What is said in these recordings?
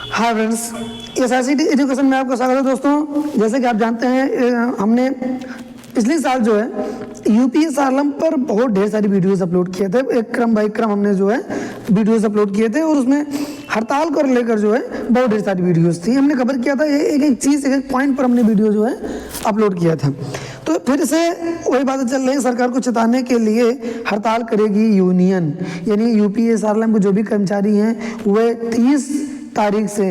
Hi friends, एसआईसीटी education में आपका स्वागत है। दोस्तों, जैसे कि आप जानते हैं हमने पिछले साल जो है यूपीएसआरएम पर बहुत ढेर सारी वीडियोस अपलोड किए थे। एक क्रम बाई क्रम हमने जो है वीडियोस अपलोड किए थे और उसमें हड़ताल को लेकर जो है बहुत ढेर सारी वीडियोस थी। हमने कवर किया था एक एक चीज़, एक एक पॉइंट पर हमने वीडियो जो है अपलोड किया था। तो फिर से वही बातें चल रही है। सरकार को चेताने के लिए हड़ताल करेगी यूनियन, यानी यूपीएसआरएम के जो भी कर्मचारी हैं वह 30 तारीख से,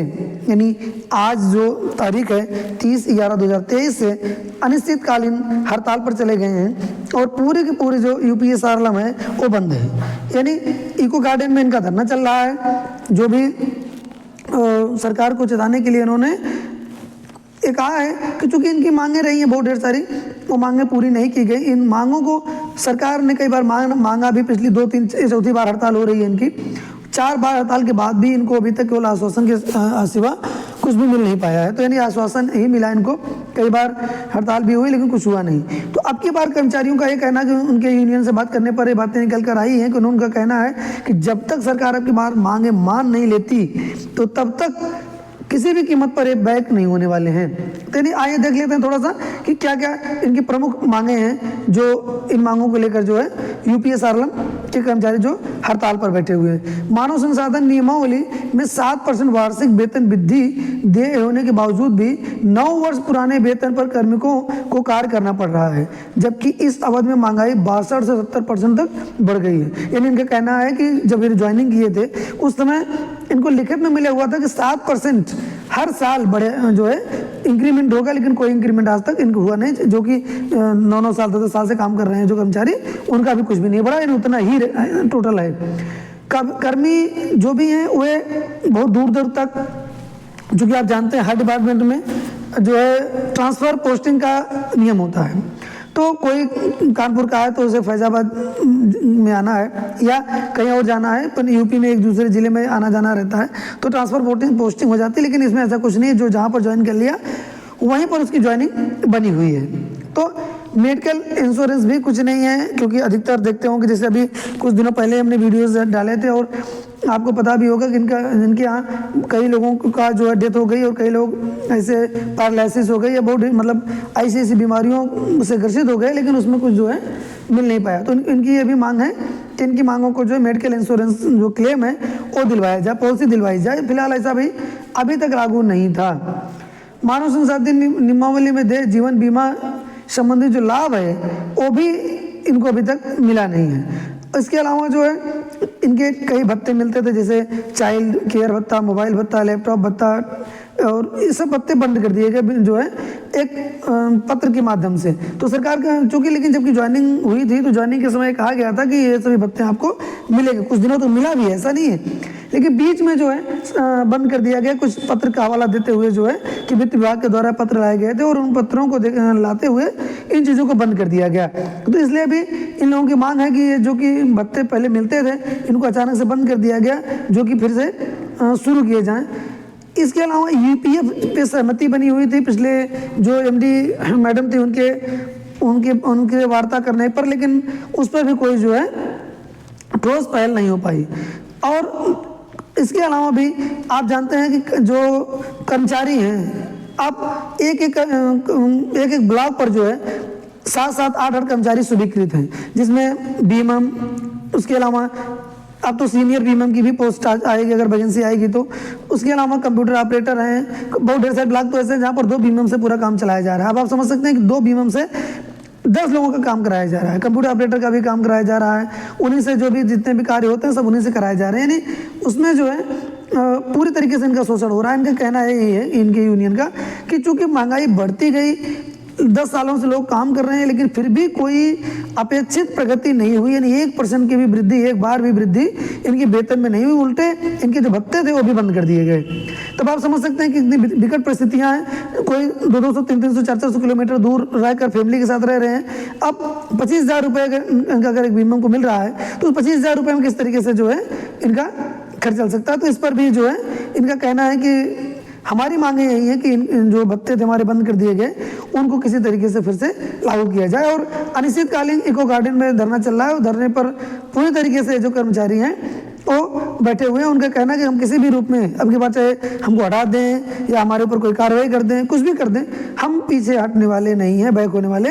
यानी आज जो तारीख है 30/11/2023 से अनिश्चितकालीन हड़ताल पर चले गए हैं और पूरे के पूरे जो यूपीएसआरएम है वो बंद है। यानी इको गार्डन में इनका धरना चल रहा है। जो भी सरकार को चेताने के लिए इन्होंने ये कहा है कि चूंकि इनकी मांगे रही हैं बहुत ढेर सारी, वो मांगे पूरी नहीं की गई। इन मांगों को सरकार ने कई बार मांगा भी, पिछली 2-3 बार हड़ताल हो रही है इनकी। 4 बार हड़ताल के बाद भी इनको अभी तक केवल आश्वासन के सिवा कुछ भी मिल नहीं पाया है। तो यानी आश्वासन ही मिला इनको। कई बार हड़ताल भी हुई लेकिन कुछ हुआ नहीं। तो अब की बार कर्मचारियों का ये कहना कि उनके यूनियन से बात करने पर ये बातें निकल कर आई हैं कि उनका कहना है कि जब तक सरकार अब की बार मांगे मान नहीं लेती तो तब तक किसी भी कीमत पर ये बैक नहीं होने वाले हैं। तो यानी आइए देख लेते हैं थोड़ा सा कि क्या क्या इनकी प्रमुख मांगे हैं, जो इन मांगों को लेकर जो है यूपीएसआरएम के कर्मचारी जो हड़ताल पर बैठे हुए हैं। मानव संसाधन नियमावली में 7% वार्षिक वेतन वृद्धि देय होने के बावजूद भी 9 वर्ष पुराने वेतन पर कार्मिकों को कार्य करना पड़ रहा है, जबकि इस अवधि में महंगाई 62 से 70% तक बढ़ गई है। यानी इनका कहना है कि जब ये ज्वाइनिंग किए थे उस समय इनको लिखित में मिला हुआ था कि 7% हर साल बढ़े जो है इंक्रीमेंट होगा, लेकिन कोई इंक्रीमेंट आज तक इनको हुआ नहीं। जो कि 9 साल 10 साल से काम कर रहे हैं जो कर्मचारी, उनका भी कुछ भी नहीं बढ़ा, यानी उतना ही टोटल है। कर्मी जो भी हैं वे बहुत दूर दूर तक, जो कि आप जानते हैं हर डिपार्टमेंट में जो है ट्रांसफ़र पोस्टिंग का नियम होता है। तो कोई कानपुर का है तो उसे फैजाबाद में आना है या कहीं और जाना है, पर यूपी में एक दूसरे ज़िले में आना जाना रहता है तो ट्रांसफ़र पोस्टिंग हो जाती है। लेकिन इसमें ऐसा कुछ नहीं है, जो जहाँ पर ज्वाइन कर लिया वहीं पर उसकी ज्वाइनिंग बनी हुई है। तो मेडिकल इंश्योरेंस भी कुछ नहीं है, क्योंकि अधिकतर देखते होंगे, जैसे अभी कुछ दिनों पहले हमने वीडियोस डाले थे और आपको पता भी होगा कि इनके यहाँ कई लोगों का जो है डेथ हो गई और कई लोग ऐसे पैरालिसिस हो गई या बहुत मतलब ऐसी बीमारियों से ग्रसित हो गए, लेकिन उसमें कुछ जो है मिल नहीं पाया। तो इनकी ये भी मांग है कि इनकी मांगों को जो है मेडिकल इंश्योरेंस जो क्लेम है वो दिलवाया जाए, पॉलिसी दिलवाई जाए। फिलहाल ऐसा भी अभी तक लागू नहीं था। मानव संसाधन नियमावली में दे जीवन बीमा संबंधी जो लाभ है वो भी इनको अभी तक मिला नहीं है। इसके अलावा जो है इनके कई भत्ते मिलते थे, जैसे चाइल्ड केयर भत्ता, मोबाइल भत्ता, लैपटॉप भत्ता, और ये सब भत्ते बंद कर दिए गए जो है एक पत्र के माध्यम से। तो सरकार का चूँकि, लेकिन जबकि ज्वाइनिंग हुई थी तो ज्वाइनिंग के समय कहा गया था कि ये सभी भत्ते आपको मिलेंगे। कुछ दिनों तो मिला भी है, ऐसा नहीं है, लेकिन बीच में जो है बंद कर दिया गया। कुछ पत्र का हवाला देते हुए जो है कि वित्त विभाग के द्वारा पत्र लाए गए थे और उन पत्रों को लाते हुए इन चीज़ों को बंद कर दिया गया। तो इसलिए भी इन लोगों की मांग है कि ये जो कि भत्ते पहले मिलते थे इनको अचानक से बंद कर दिया गया, जो कि फिर से शुरू किए जाएँ। इसके अलावा यूपीएफ पे सहमति बनी हुई थी पिछले जो एमडी मैडम थी उनके वार्ता करने पर, लेकिन उस पर भी कोई जो है ठोस पहल नहीं हो पाई। और इसके अलावा भी आप जानते हैं कि जो कर्मचारी हैं अब एक ब्लॉक पर जो है 7-7, 8-8 कर्मचारी स्वीकृत हैं, जिसमें बीएमएम, उसके अलावा अब तो सीनियर बीएमएम की भी पोस्ट आएगी अगर वैकेंसी आएगी तो। उसके अलावा कंप्यूटर ऑपरेटर हैं। बहुत ढेर सारे ब्लॉक तो ऐसे हैं जहाँ पर 2 बीएमएम से पूरा काम चलाया जा रहा है। अब आप समझ सकते हैं कि 2 बीएमएम से 10 लोगों का काम कराया जा रहा है। कंप्यूटर ऑपरेटर का भी काम कराया जा रहा है, उन्हीं से जो भी जितने भी कार्य होते हैं सब उन्हीं से कराए जा रहे हैं। यानी उसमें जो है पूरी तरीके से इनका शोषण हो रहा है। इनका कहना यही है इनके यूनियन का कि चूंकि महंगाई बढ़ती गई, 10 सालों से लोग काम कर रहे हैं, लेकिन फिर भी कोई अपेक्षित प्रगति नहीं हुई। यानी 1% की भी वृद्धि, एक बार भी वृद्धि इनके वेतन में नहीं हुई, उल्टे इनके जो भत्ते थे वो भी बंद कर दिए गए। तब आप समझ सकते हैं कि कितनी विकट परिस्थितियां हैं। कोई 200-200, 300, 400 किलोमीटर दूर रहकर फैमिली के साथ रह रहे हैं। अब 25,000 रुपये अगर एक बीमा को मिल रहा है तो 25,000 रुपये में किस तरीके से जो है इनका खर्च चल सकता है। तो इस पर भी जो है इनका कहना है कि हमारी मांगे यही है कि जो भत्ते थे हमारे बंद कर दिए गए उनको किसी तरीके से फिर से लागू किया जाए। और अनिश्चितकालीन इको गार्डन में धरना चल रहा है, धरने पर पूरी तरीके से जो कर्मचारी हैं वो बैठे हुए हैं। उनका कहना है कि हम किसी भी रूप में अब की बात, चाहे हमको हटा दें या हमारे ऊपर कोई कार्रवाई कर दें, कुछ भी कर दें, हम पीछे हटने वाले नहीं हैं, बैक होने वाले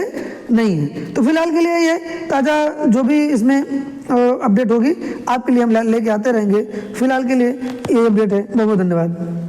नहीं हैं। तो फिलहाल के लिए ये ताज़ा जो भी इसमें अपडेट होगी आपके लिए हम लेके आते रहेंगे। फिलहाल के लिए ये अपडेट है। बहुत बहुत धन्यवाद।